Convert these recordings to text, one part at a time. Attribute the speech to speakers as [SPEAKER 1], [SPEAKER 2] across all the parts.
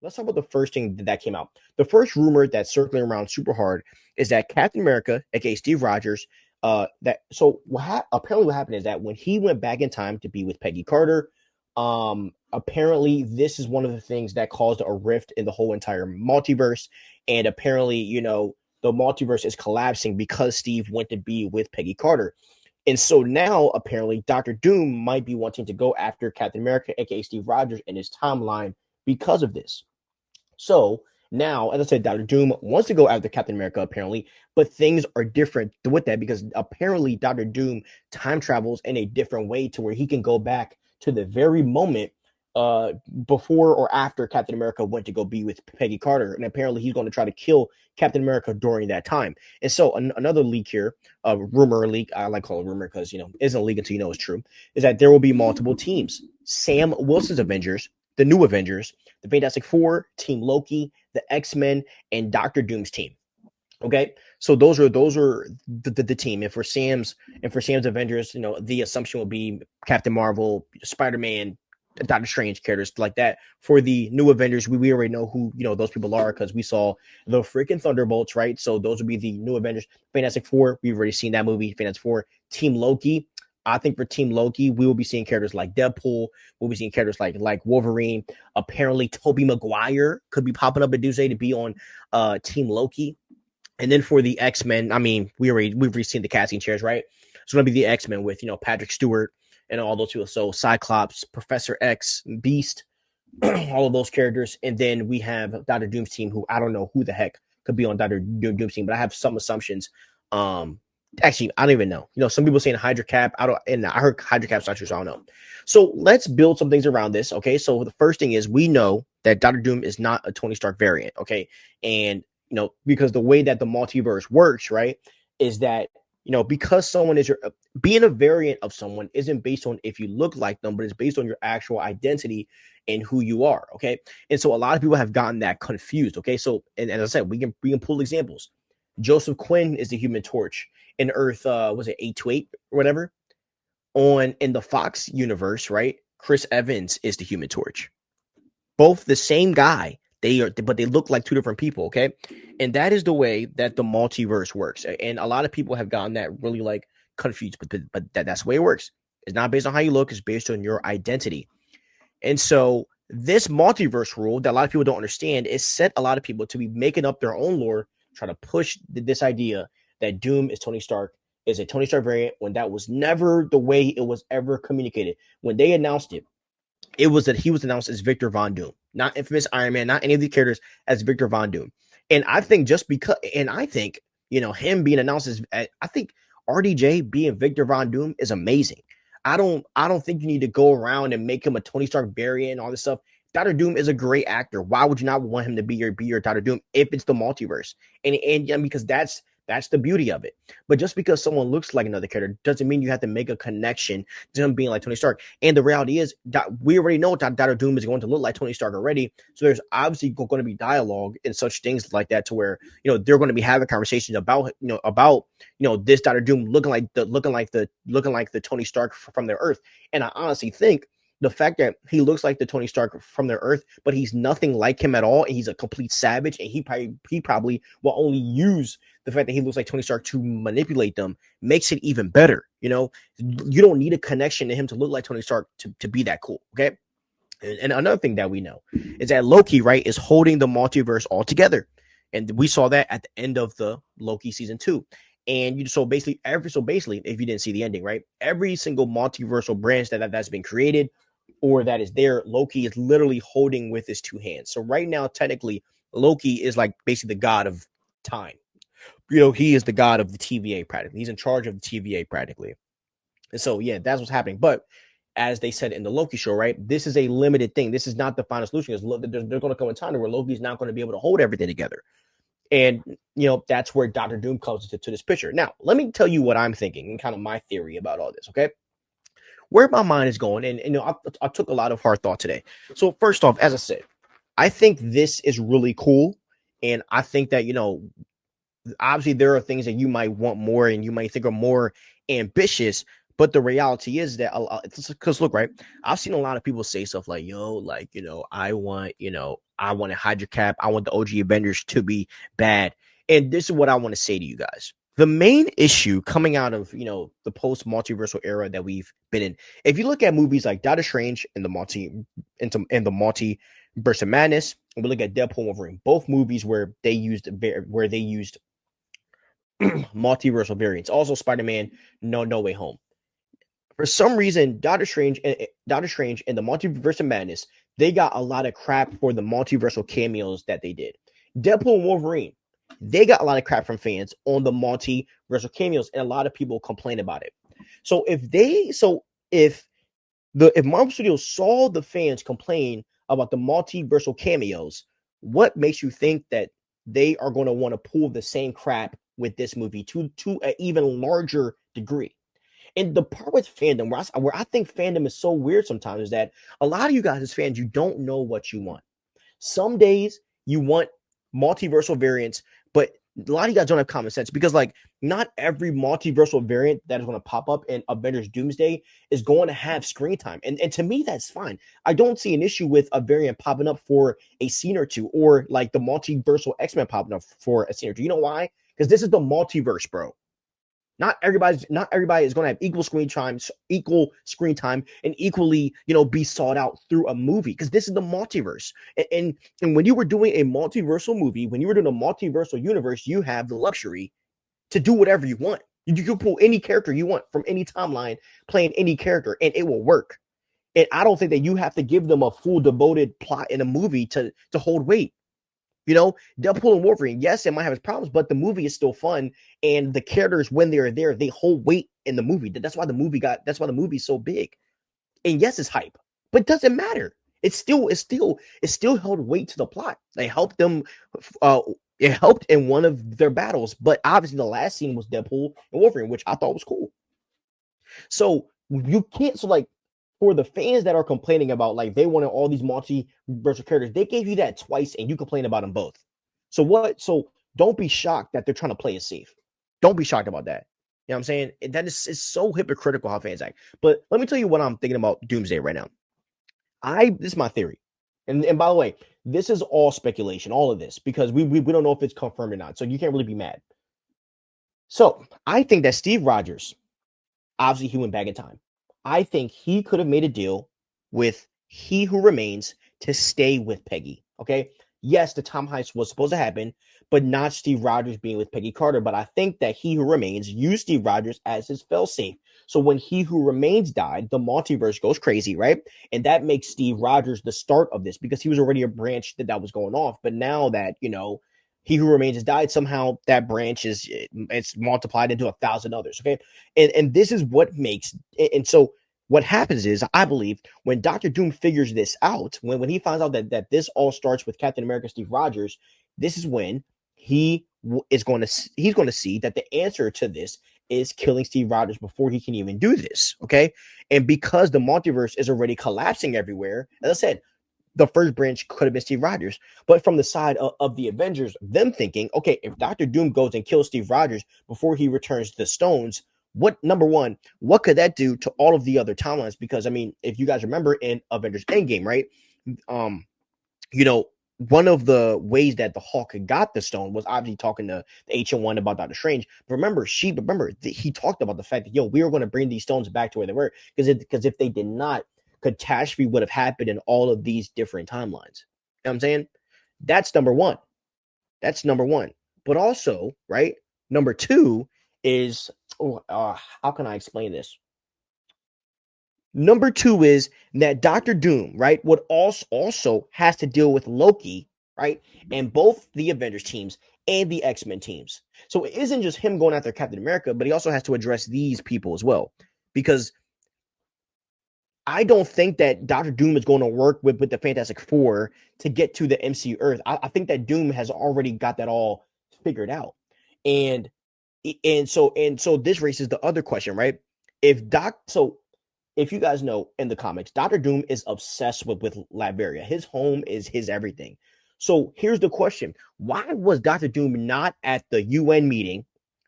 [SPEAKER 1] let's talk about the first thing that came out. The first rumor that's circling around super hard is that Captain America, aka Steve Rogers, apparently what happened is that when he went back in time to be with Peggy Carter, apparently this is one of the things that caused a rift in the whole entire multiverse, and apparently the multiverse is collapsing because Steve went to be with Peggy Carter. And so now, apparently, Doctor Doom might be wanting to go after Captain America, aka Steve Rogers, in his timeline because of this. So now, as I said, Doctor Doom wants to go after Captain America, apparently, but things are different with that because apparently Doctor Doom time travels in a different way to where he can go back to the very moment before or after Captain America went to go be with Peggy Carter, and apparently he's going to try to kill Captain America during that time. And so another leak here, a rumor leak, I like calling it rumor because it isn't a leak until you know it's true, is that there will be multiple teams. Sam Wilson's Avengers, the new Avengers, the Fantastic Four, Team Loki, the X-Men, and Doctor Doom's team. Okay, so those are the team. And for Sam's Avengers, the assumption will be Captain Marvel, Spider-Man, Doctor Strange characters like that. For the new Avengers, we already know who those people are because we saw the freaking Thunderbolts, right? So those would be the new Avengers. Fantastic Four, we've already seen that movie. Fantastic Four, Team Loki. I think for Team Loki, we will be seeing characters like Deadpool. We'll be seeing characters like Wolverine. Apparently, Tobey Maguire could be popping up at Doomsday to be on Team Loki. And then for the X-Men, I mean, we've already seen the casting chairs, right? It's going to be the X-Men with Patrick Stewart and all those people. So Cyclops, Professor X, Beast, all of those characters. And then we have Doctor Doom's team, who I don't know who the heck could be on Doctor Doom's team, but I have some assumptions. Actually, I don't even know. Some people saying Hydra Cap. I heard Hydra Cap's not true, so I don't know. So let's build some things around this. Okay. So the first thing is we know that Doctor Doom is not a Tony Stark variant. Okay. And because the way that the multiverse works, right, is that because someone is being a variant of someone isn't based on if you look like them, but it's based on your actual identity and who you are. Okay. And so a lot of people have gotten that confused. Okay. So, and as I said, we can pull examples. Joseph Quinn is the Human Torch in Earth. Was it 828 or whatever? In the Fox universe, right? Chris Evans is the Human Torch. Both the same guy. But they look like two different people, okay? And that is the way that the multiverse works. And a lot of people have gotten that really confused, but that's the way it works. It's not based on how you look, it's based on your identity. And so this multiverse rule that a lot of people don't understand is set a lot of people to be making up their own lore, trying to push this idea that Doom is Tony Stark, is a Tony Stark variant, when that was never the way it was ever communicated. When they announced it, it was that he was announced as Victor Von Doom, not infamous Iron Man, not any of the characters, as Victor Von Doom. And I think him being announced as, I think RDJ being Victor Von Doom is amazing. I don't think you need to go around and make him a Tony Stark variant and all this stuff. Doctor Doom is a great actor. Why would you not want him to be your Doctor Doom if it's the multiverse? And because that's the beauty of it. But just because someone looks like another character doesn't mean you have to make a connection to him being like Tony Stark. And the reality is that we already know that Doctor Doom is going to look like Tony Stark already. So there's obviously going to be dialogue and such things like that to where, they're going to be having conversations about this Doctor Doom looking like the Tony Stark from their Earth. And I honestly think the fact that he looks like the Tony Stark from their Earth, but he's nothing like him at all, and he's a complete savage, and he probably will only use the fact that he looks like Tony Stark to manipulate them, makes it even better. You don't need a connection to him to look like Tony Stark to be that cool. Okay. And another thing that we know is that Loki, right, is holding the multiverse all together. And we saw that at the end of the Loki season 2. And so basically, if you didn't see the ending, right, every single multiversal branch that's been created or that is there, Loki is literally holding with his 2 hands. So right now, technically, Loki is like basically the god of time. He is the god of the TVA practically. He's in charge of the TVA practically. And so, yeah, that's what's happening. But as they said in the Loki show, right, this is a limited thing. This is not the final solution. There's going to come a time where Loki's not going to be able to hold everything together. And, that's where Doctor Doom comes to this picture. Now, let me tell you what I'm thinking and kind of my theory about all this, okay? Where my mind is going, and I took a lot of hard thought today. So first off, as I said, I think this is really cool. And I think that, obviously there are things that you might want more and you might think are more ambitious, but the reality is that because look, right, I've seen a lot of people say stuff like, I want I want a Hydra Cap. I want the OG Avengers to be bad. And this is what I want to say to you guys. The main issue coming out of, the post multiversal era that we've been in, if you look at movies like Doctor Strange and the multiverse of madness, and we look at Deadpool and Wolverine, both movies where they used multiversal variants. Also, Spider-Man No Way Home. For some reason, Doctor Strange and the Multiverse of Madness, they got a lot of crap for the multiversal cameos that they did. Deadpool and Wolverine, they got a lot of crap from fans on the multiversal cameos, and a lot of people complain about it. So if Marvel Studios saw the fans complain about the multiversal cameos, what makes you think that they are going to want to pull the same crap with this movie to an even larger degree? And the part with fandom, where I think fandom is so weird sometimes, is that a lot of you guys as fans, you don't know what you want. Some days you want multiversal variants, but a lot of you guys don't have common sense, because like not every multiversal variant that is going to pop up in Avengers Doomsday is going to have screen time. And to me, that's fine. I don't see an issue with a variant popping up for a scene or two, or like the multiversal X-Men popping up for a scene or two. You know why? Because this is the multiverse, bro. Not everybody is going to have equal screen time, and equally, be sought out through a movie, because this is the multiverse. And when you were doing a multiversal movie, when you were doing a multiversal universe, you have the luxury to do whatever you want. You can pull any character you want from any timeline, playing any character, and it will work. And I don't think that you have to give them a full devoted plot in a movie to hold weight. Deadpool and Wolverine, yes, it might have its problems, but the movie is still fun, and the characters, when they're there, they hold weight in the movie. That's why the movie is so big. And yes, it's hype, but it doesn't matter. It still held weight to the plot. They helped them. It helped in one of their battles, but obviously the last scene was Deadpool and Wolverine, which I thought was cool. So you can't. So like, for the fans that are complaining about, like, they wanted all these multiversal characters, they gave you that twice and you complain about them both. So what? So don't be shocked that they're trying to play it safe. Don't be shocked about that. You know what I'm saying? That is so hypocritical how fans act. But let me tell you what I'm thinking about Doomsday right now. This is my theory. And by the way, this is all speculation, all of this, because we don't know if it's confirmed or not. So you can't really be mad. So I think that Steve Rogers, obviously he went back in time. I think he could have made a deal with He Who Remains to stay with Peggy. Okay. Yes, the time heist was supposed to happen, but not Steve Rogers being with Peggy Carter. But I think that He Who Remains used Steve Rogers as his failsafe. So when He Who Remains died, the multiverse goes crazy, right? And that makes Steve Rogers the start of this, because he was already a branch that was going off. But now that, He Who Remains has died, somehow that branch it's multiplied into 1,000 others. Okay. And this is what makes, and so what happens is, I believe, when Dr. Doom figures this out, when he finds out that this all starts with Captain America, Steve Rogers, this is when he's going to see that the answer to this is killing Steve Rogers before he can even do this. Okay. And because the multiverse is already collapsing everywhere, as I said, the first branch could have been Steve Rogers. But from the side of the Avengers, them thinking, okay, if Dr. Doom goes and kills Steve Rogers before he returns the stones, number one, what could that do to all of the other timelines? Because, I mean, if you guys remember in Avengers Endgame, right? One of the ways that the Hulk got the stone was obviously talking to the Ancient One about Doctor Strange. But remember, he talked about the fact that, we were going to bring these stones back to where they were, because if they did not, catastrophe would have happened in all of these different timelines. You know what I'm saying? That's number one. But also, right, number two is, how can I explain this? Number two is that Dr. Doom, right, would also has to deal with Loki, right, and both the Avengers teams and the X-Men teams. So it isn't just him going after Captain America, but he also has to address these people as well, because I don't think that Dr. Doom is going to work with the Fantastic Four to get to the MCU Earth. I think that Doom has already got that all figured out. And so this raises the other question, right? If you guys know, in the comics, Dr. Doom is obsessed with Latveria. His home is his everything. So here's the question. Why was Dr. Doom not at the UN meeting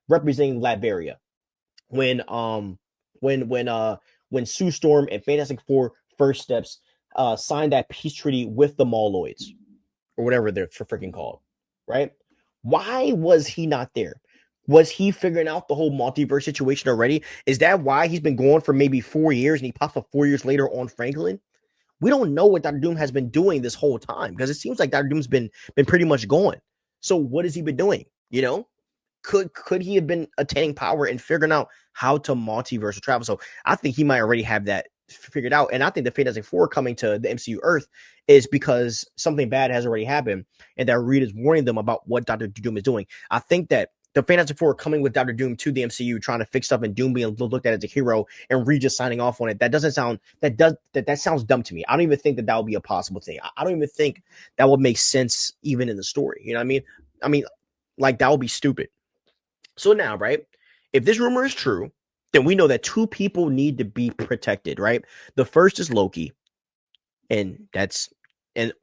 [SPEAKER 1] representing Latveria when Sue Storm and Fantastic Four First Steps signed that peace treaty with the Moloids? or whatever they're freaking called, right? Why was he not there? Was he figuring out the whole multiverse situation already? Is that why he's been gone for maybe 4 years and he pops up 4 years later on Franklin? We don't know what Doctor Doom has been doing this whole time because it seems like Doctor Doom's been pretty much gone. So what has he been doing? Could he have been attaining power and figuring out how to multiverse travel? So I think he might already have that figured out. And I think the Fantastic Four coming to the MCU Earth is because something bad has already happened and that Reed is warning them about what Doctor Doom is doing. I think that the Fantastic Four coming with Doctor Doom to the MCU, trying to fix stuff, and Doom being looked at as a hero, and Reed just signing off on it. That sounds dumb to me. I don't even think that would be a possible thing. I don't even think that would make sense even in the story. You know what I mean? I mean, like that would be stupid. So now, right? If this rumor is true, then we know that two people need to be protected, right? The first is Loki, and that's in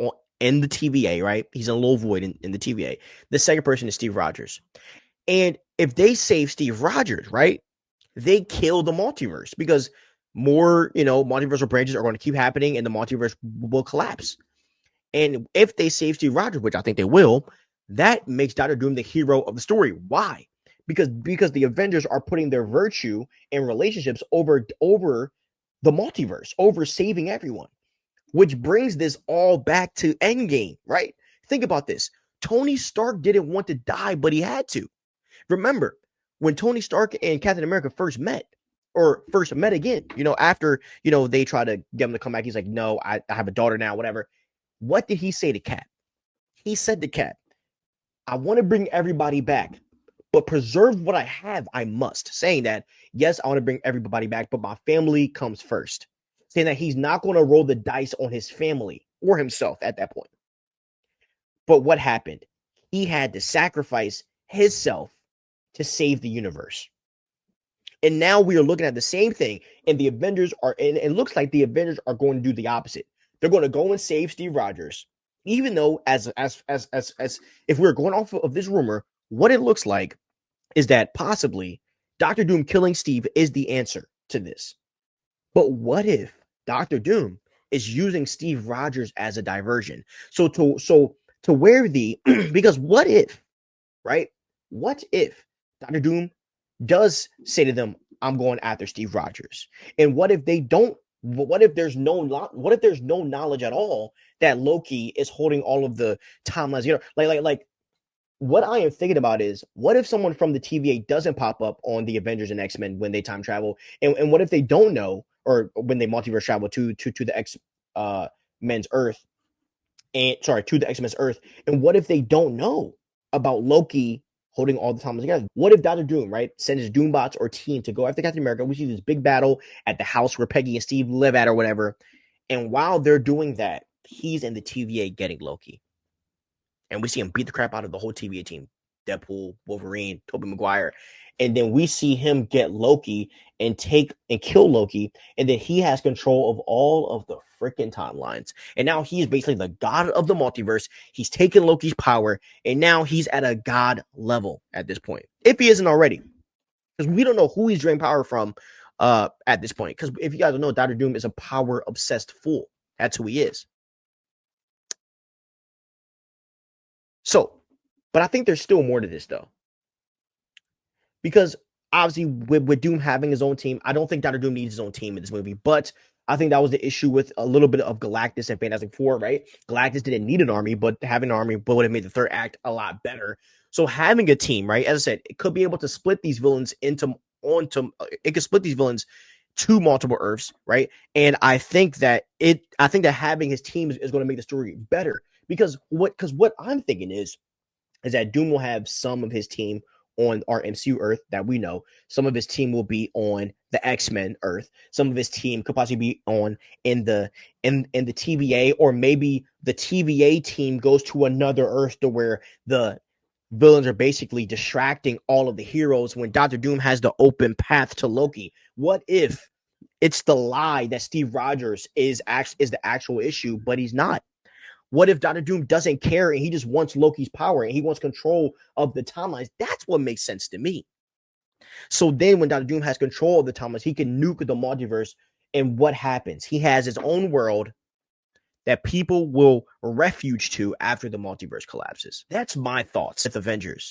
[SPEAKER 1] the TVA, right? He's in a little void in the TVA. The second person is Steve Rogers. And if they save Steve Rogers, right, they kill the multiverse because more, multiversal branches are going to keep happening and the multiverse will collapse. And if they save Steve Rogers, which I think they will, that makes Doctor Doom the hero of the story. Why? Because the Avengers are putting their virtue and relationships over the multiverse, over saving everyone, which brings this all back to Endgame, right? Think about this. Tony Stark didn't want to die, but he had to. Remember, when Tony Stark and Captain America first met again, after, they try to get him to come back, he's like, no, I have a daughter now, whatever. What did he say to Cap? He said to Cap, I want to bring everybody back, but preserve what I have, I must. Saying that, yes, I want to bring everybody back, but my family comes first. Saying that he's not going to roll the dice on his family or himself at that point. But what happened? He had to sacrifice himself to save the universe. And now we are looking at the same thing, and the Avengers are, and it looks like the Avengers are going to do the opposite. They're going to go and save Steve Rogers, even though as if we're going off of this rumor, what it looks like is that possibly Doctor Doom killing Steve is the answer to this. But what if Doctor Doom is using Steve Rogers as a diversion? So to where because what if, right? What if Doctor Doom does say to them, I'm going after Steve Rogers? And what if they don't? What if there's no knowledge at all that Loki is holding all of the timelines? Like what I am thinking about is, what if someone from the TVA doesn't pop up on the Avengers and X-Men when they time travel? And what if they don't know, or when they multiverse travel to the Men's Earth, to the X-Men's Earth? And what if they don't know about Loki holding all the timelines together? What if Doctor Doom, right, sends his Doombots or team to go after Captain America? We see this big battle at the house where Peggy and Steve live at or whatever. And while they're doing that, he's in the TVA getting Loki. And we see him beat the crap out of the whole TVA team. Deadpool, Wolverine, Tobey Maguire. And then we see him get Loki and kill Loki. And then he has control of all of the freaking timelines. And now he's basically the god of the multiverse. He's taken Loki's power. And now he's at a god level at this point, if he isn't already. Because we don't know who he's drained power from at this point. Because if you guys don't know, Doctor Doom is a power-obsessed fool. That's who he is. So, but I think there's still more to this, though. Because obviously, with Doom having his own team, I don't think Doctor Doom needs his own team in this movie. But I think that was the issue with a little bit of Galactus and Fantastic Four, right? Galactus didn't need an army, but having an army would have made the third act a lot better. So having a team, right? As I said, it could be able to split these villains to multiple Earths, right? And I think that having his team is going to make the story better. Because what I'm thinking is that Doom will have some of his team on our MCU Earth that we know. Some of his team will be on the X-Men Earth. Some of his team could possibly be in the TVA, or maybe the TVA team goes to another Earth to where the villains are basically distracting all of the heroes when Doctor Doom has the open path to Loki. What if it's the lie that Steve Rogers is the actual issue, but he's not? What if Doctor Doom doesn't care and he just wants Loki's power and he wants control of the timelines? That's what makes sense to me. So then when Doctor Doom has control of the timelines, he can nuke the multiverse. And what happens? He has his own world that people will refuge to after the multiverse collapses. That's my thoughts with Avengers.